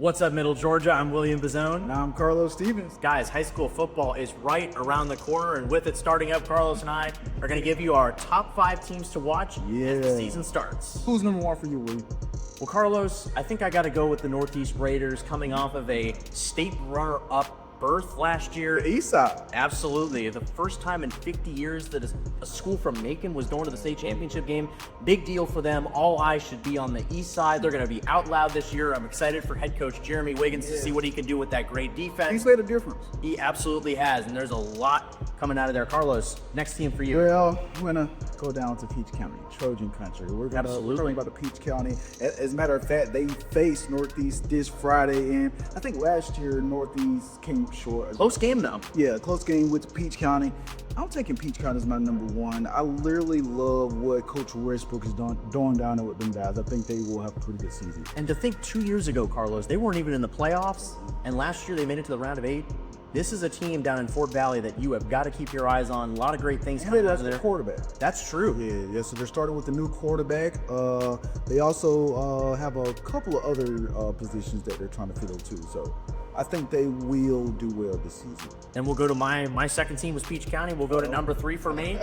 What's up, Middle Georgia? I'm William Bazzone. And I'm Carlos Stevens. Guys, high school football is right around the corner, and with it starting up, Carlos and I are going to give you our top 5 teams to watch as the season starts. Who's number 1 for you, William? Well, Carlos, I think I got to go with the Northeast Raiders, coming off of a state runner-up berth last year. The East Side. Absolutely. The first time in 50 years that a school from Macon was going to the state championship game. Big deal for them. All eyes should be on the East Side. They're going to be out loud this year. I'm excited for head coach Jeremy Wiggins to see what he can do with that great defense. He's made a difference. He absolutely has, and there's a lot coming out of there. Carlos, next team for you. Well, we're going to go down to Peach County, Trojan country. We're talking about the Peach County. As a matter of fact, they faced Northeast this Friday, and I think last year Northeast came short. Close game, though. Yeah, close game with Peach County. I'm taking Peach County as my number 1. I literally love what Coach Westbrook is doing down there with them guys. I think they will have a pretty good season. And to think 2 years ago, Carlos, they weren't even in the playoffs, and last year they made it to the round of 8. This is a team down in Fort Valley that you have got to keep your eyes on. A lot of great things coming out of there. Quarterback. That's true. Yeah. So they're starting with a new quarterback. They also have a couple of other positions that they're trying to fill too. So I think they will do well this season. And we'll go to my second team was Peach County. We'll go to number 3 for me.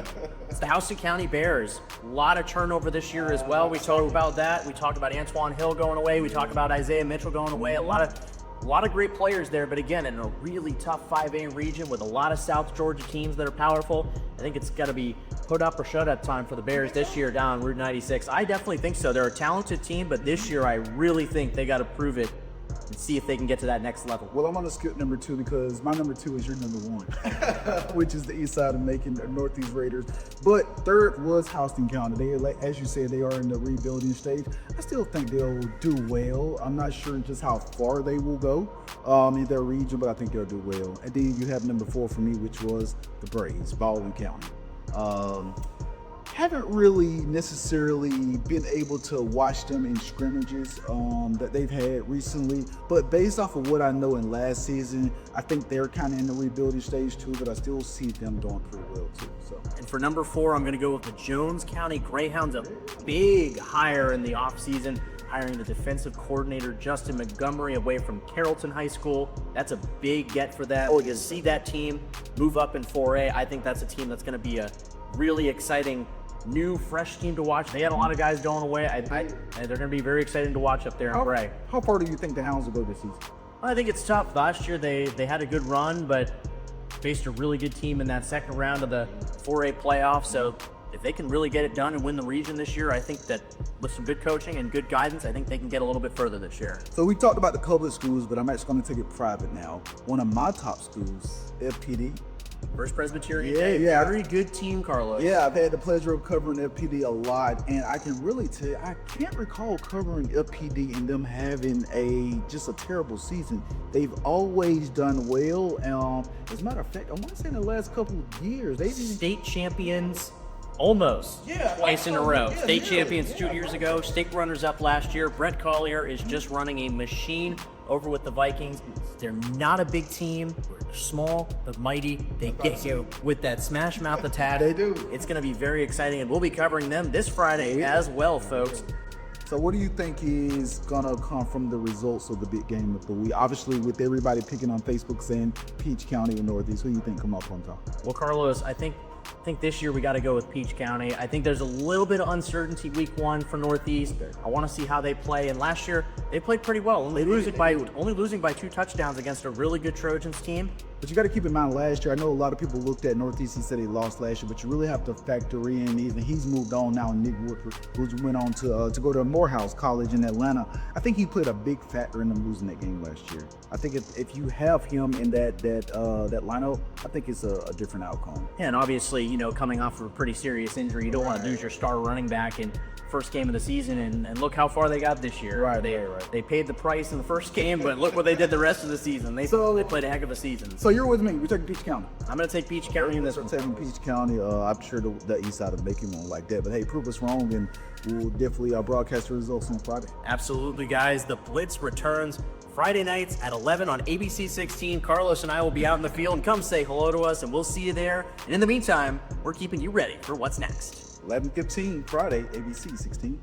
It's the Houston County Bears. A lot of turnover this year as well. We talked about that. We talked about Antoine Hill going away. We talked about Isaiah Mitchell going away. A lot of great players there, but again, in a really tough 5A region with a lot of South Georgia teams that are powerful, I think it's got to be put up or shut up time for the Bears this year down Route 96. I definitely think so. They're a talented team, but this year I really think they got to prove it and see if they can get to that next level. Well, I'm going to skip number 2 because my number 2 is your number 1, which is the East Side of Macon, the Northeast Raiders. But third was Houston County. They, as you said, they are in the rebuilding stage. I still think they'll do well. I'm not sure just how far they will go in their region, but I think they'll do well. And then you have number 4 for me, which was the Braves, Baldwin County. Haven't really necessarily been able to watch them in scrimmages that they've had recently, but based off of what I know in last season, I think they're kind of in the rebuilding stage too, but I still see them doing pretty well too. So. And for number 4, I'm going to go with the Jones County Greyhounds, a big hire in the offseason, hiring the defensive coordinator Justin Montgomery away from Carrollton High School. That's a big get for them. You see that team move up in 4A. I think that's a team that's going to be a really exciting new, fresh team to watch. They had a lot of guys going away. They're going to be very exciting to watch up there in Bray. How far do you think the Hounds will go this season? I think it's tough. Last year they had a good run, but faced a really good team in that second round of the 4A playoffs. So if they can really get it done and win the region this year, I think that with some good coaching and good guidance, I think they can get a little bit further this year. So we talked about the public schools, but I'm actually going to take it private now. One of my top schools, FPD. First Presbyterian. Yeah. Very good team, Carlos. Yeah, I've had the pleasure of covering FPD a lot, and I can really tell you, I can't recall covering FPD and them having just a terrible season. They've always done well. As a matter of fact, I want to say in the last couple of years, they state champions. Almost. Twice in a row. State champions 2 years ago, state runners-up last year. Brett Collier is just running a machine over with the Vikings. They're not a big team. They're small but mighty. They get you with that smash mouth attack. They do. It's going to be very exciting, and we'll be covering them this Friday as well, folks. So what do you think is going to come from the results of the big game of the week? Obviously, with everybody picking on Facebook saying Peach County and Northeast, who do you think come up on top? Well, Carlos, I think this year we got to go with Peach County. I think there's a little bit of uncertainty week 1 for Northeast. I want to see how they play. And last year they played pretty well, only losing by 2 touchdowns against a really good Trojans team. But you got to keep in mind last year, I know a lot of people looked at Northeast and said they lost last year, but you really have to factor in, even he's moved on now, Nick Woodford, who went on to go to Morehouse College in Atlanta. I think he played a big factor in them losing that game last year. I think if you have him in that lineup, I think it's a different outcome. Yeah, and obviously, coming off of a pretty serious injury, you don't want to lose your star running back in first game of the season, and look how far they got this year. Right. They paid the price in the first game, but look what they did the rest of the season. They played a heck of a season. So you're with me. We're taking Peach County. I'm going to take Peach County in this one. We're taking Peach County. I'm sure the East Side of Macon won't like that. But hey, prove us wrong, and we'll definitely broadcast the results on Friday. Absolutely, guys. The Blitz returns Friday nights at 11 on ABC 16. Carlos and I will be out in the field, and come say hello to us, and we'll see you there. And in the meantime, we're keeping you ready for what's next. 11:15 Friday, ABC 16.